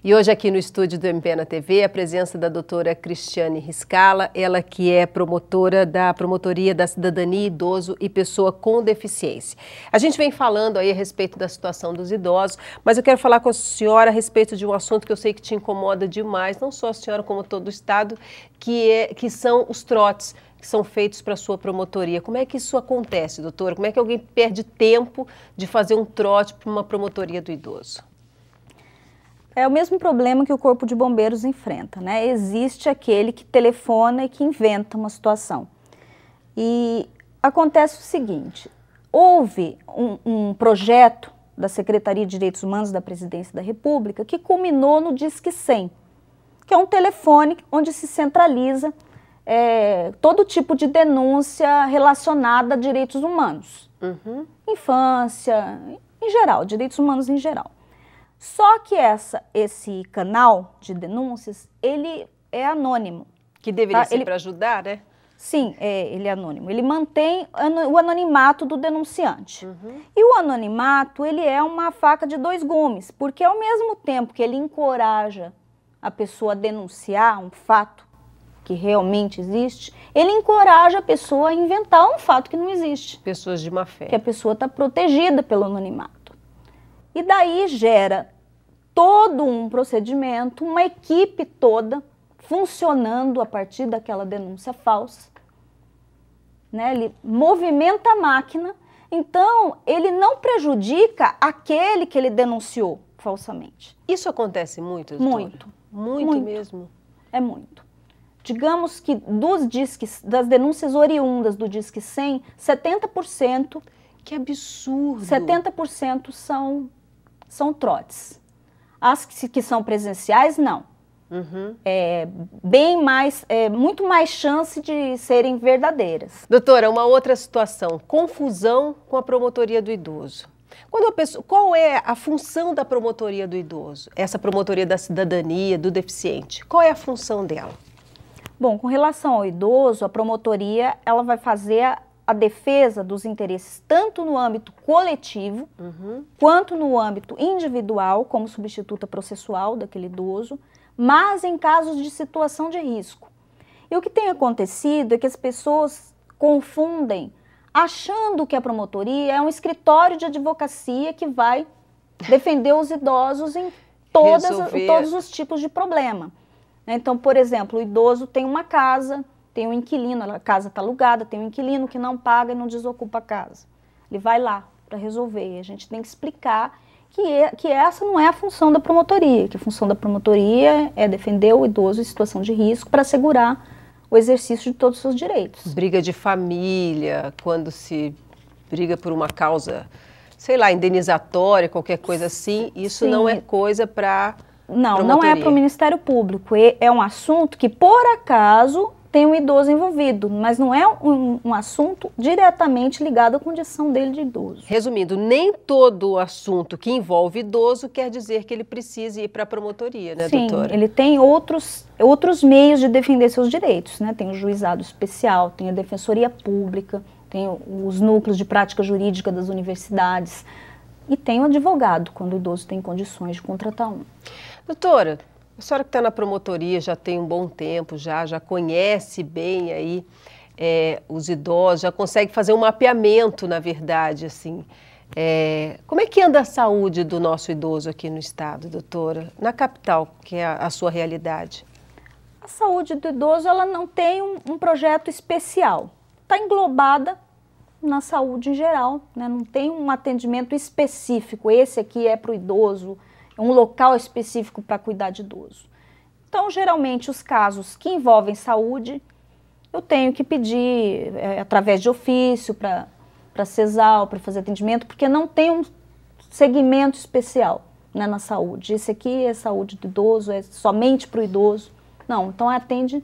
E hoje aqui no estúdio do MP na TV, a presença da doutora Cristiane Riscala, ela que é promotora da Promotoria da Cidadania, Idoso e Pessoa com Deficiência. A gente vem falando aí a respeito da situação dos idosos, mas eu quero falar com a senhora a respeito de um assunto que eu sei que te incomoda demais, não só a senhora como todo o Estado, que são os trotes que são feitos para a sua promotoria. Como é que isso acontece, doutora? Como é que alguém perde tempo de fazer um trote para uma promotoria do idoso? É o mesmo problema que o Corpo de Bombeiros enfrenta, né? Existe aquele que telefona e que inventa uma situação. E acontece o seguinte, houve um projeto da Secretaria de Direitos Humanos da Presidência da República que culminou no Disque 100, que é um telefone onde se centraliza todo tipo de denúncia relacionada a direitos humanos. Infância, em geral, direitos humanos em geral. Só que esse canal de denúncias, ele é anônimo. Que deveria ser para ajudar, né? Sim, ele é anônimo. Ele mantém o anonimato do denunciante. E o anonimato, ele é uma faca de dois gumes, porque ao mesmo tempo que ele encoraja a pessoa a denunciar um fato que realmente existe, ele encoraja a pessoa a inventar um fato que não existe. Pessoas de má fé. Que a pessoa está protegida pelo anonimato. E daí gera todo um procedimento, uma equipe toda funcionando a partir daquela denúncia falsa. Né? Ele movimenta a máquina, então ele não prejudica aquele que ele denunciou falsamente. Isso acontece muito, doutora? Muito. Muito mesmo? É muito. Digamos que das denúncias oriundas do Disque 100, 70%... Que absurdo! 70% são trotes. As que são presenciais, não. Muito mais chance de serem verdadeiras. Doutora, uma outra situação, confusão com a promotoria do idoso. Qual é a função da promotoria do idoso? Essa promotoria da cidadania, do deficiente, qual é a função dela? Bom, com relação ao idoso, a promotoria ela vai fazer a defesa dos interesses tanto no âmbito coletivo, quanto no âmbito individual, como substituta processual daquele idoso, mas em casos de situação de risco. E o que tem acontecido é que as pessoas confundem, achando que a promotoria é um escritório de advocacia que vai defender os idosos em todos os tipos de problema. Então, por exemplo, o idoso tem uma casa, tem um inquilino, a casa está alugada, tem um inquilino que não paga e não desocupa a casa. Ele vai lá para resolver. E a gente tem que explicar que essa não é a função da promotoria, que a função da promotoria é defender o idoso em situação de risco para assegurar o exercício de todos os seus direitos. Briga de família, quando se briga por uma causa, sei lá, indenizatória, qualquer coisa assim, isso não é coisa para promotoria. Não é para o Ministério Público. É um assunto que, por acaso, tem um idoso envolvido, mas não é um assunto diretamente ligado à condição dele de idoso. Resumindo, nem todo assunto que envolve idoso quer dizer que ele precise ir para a promotoria, né, doutora? Sim, ele tem outros meios de defender seus direitos, né? Tem o juizado especial, tem a defensoria pública, tem os núcleos de prática jurídica das universidades e tem o advogado, quando o idoso tem condições de contratar um. Doutora, a senhora que está na promotoria já tem um bom tempo, já conhece bem aí os idosos, já consegue fazer um mapeamento, na verdade, assim. Como é que anda a saúde do nosso idoso aqui no estado, doutora? Na capital, que é a sua realidade. A saúde do idoso, ela não tem um projeto especial. Está englobada na saúde em geral, né? Não tem um atendimento específico, esse aqui é para o idoso, um local específico para cuidar de idoso. Então, geralmente, os casos que envolvem saúde, eu tenho que pedir através de ofício para a CESAL, para fazer atendimento, porque não tem um segmento especial, né, na saúde. Esse aqui é saúde do idoso, é somente para o idoso. Não, então atende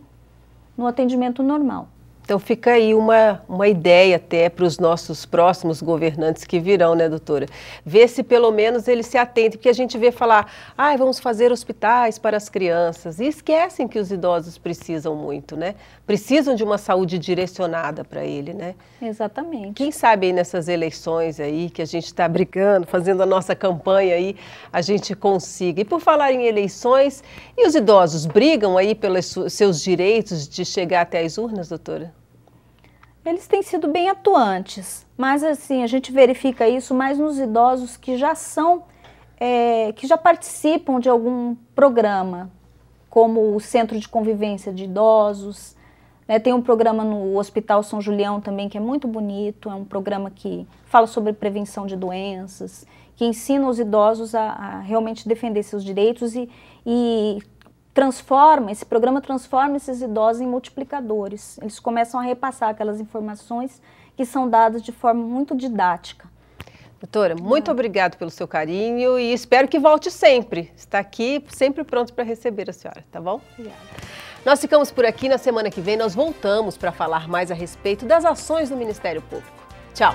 no atendimento normal. Então fica aí uma ideia até para os nossos próximos governantes que virão, né, doutora? Ver se pelo menos eles se atentem, porque a gente vê falar, vamos fazer hospitais para as crianças, e esquecem que os idosos precisam muito, né? Precisam de uma saúde direcionada para ele, né? Exatamente. Quem sabe aí nessas eleições aí, que a gente está brigando, fazendo a nossa campanha aí, a gente consiga. E por falar em eleições, e os idosos brigam aí pelos seus direitos de chegar até as urnas, doutora? Eles têm sido bem atuantes, mas assim, a gente verifica isso mais nos idosos que já são, que já participam de algum programa, como o Centro de Convivência de Idosos, né? Tem um programa no Hospital São Julião também que é muito bonito, é um programa que fala sobre prevenção de doenças, que ensina os idosos a realmente defender seus direitos e esse programa transforma esses idosos em multiplicadores. Eles começam a repassar aquelas informações que são dadas de forma muito didática. Doutora, muito obrigada pelo seu carinho e espero que volte sempre. Está aqui, sempre pronto para receber a senhora, tá bom? Obrigada. Nós ficamos por aqui. Na semana que vem nós voltamos para falar mais a respeito das ações do Ministério Público. Tchau!